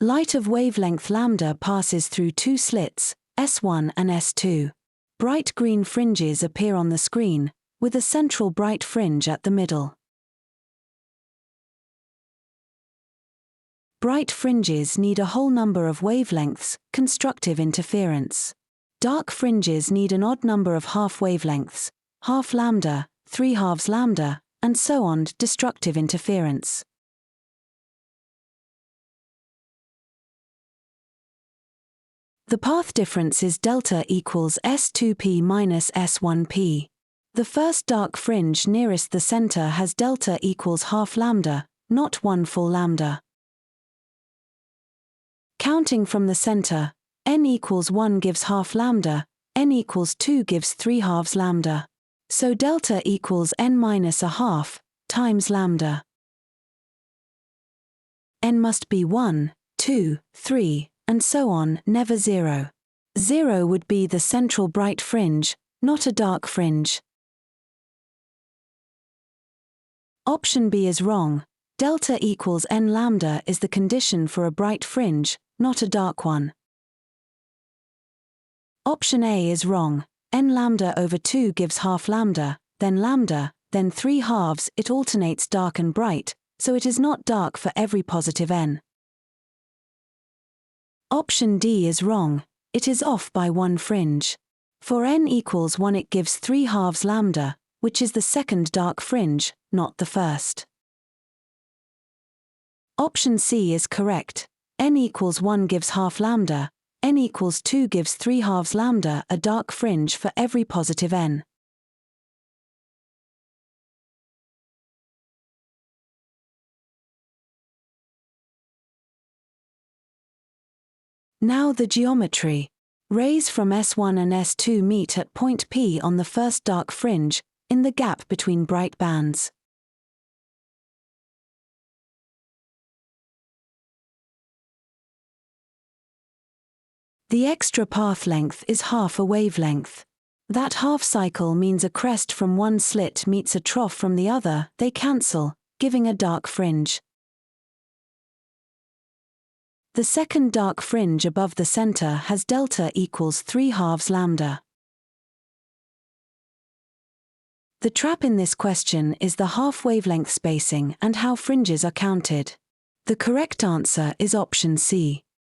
Light of wavelength lambda passes through two slits, S1 and S2. Bright green fringes appear on the screen, with a central bright fringe at the middle. Bright fringes need a whole number of wavelengths, constructive interference. Dark fringes need an odd number of half wavelengths, half lambda, 3/2 lambda, and so on, destructive interference. The path difference is delta equals S₂P minus S₁P. The first dark fringe nearest the center has delta equals half lambda, not 1 full lambda. Counting from the center, n equals 1 gives half lambda, n equals 2 gives 3/2 lambda. So delta equals n minus a half, times lambda. N must be 1, 2, 3, and so on, never 0. 0 would be the central bright fringe, not a dark fringe. Option B is wrong. Delta equals n lambda is the condition for a bright fringe, not a dark one. Option A is wrong. N lambda over 2 gives half lambda, then 3/2. It alternates dark and bright, so it is not dark for every positive n. Option D is wrong. It is off by 1 fringe. For n equals 1 it gives 3/2 lambda, which is the second dark fringe, not the first. Option C is correct. N equals 1 gives half lambda, n equals 2 gives 3/2 lambda, a dark fringe for every positive n. Now the geometry. Rays from S1 and S2 meet at point P on the first dark fringe, in the gap between bright bands. The extra path length is half a wavelength. That half cycle means a crest from one slit meets a trough from the other, they cancel, giving a dark fringe. The second dark fringe above the center has delta equals 3/2 lambda. The trap in this question is the half wavelength spacing and how fringes are counted. The correct answer is option C.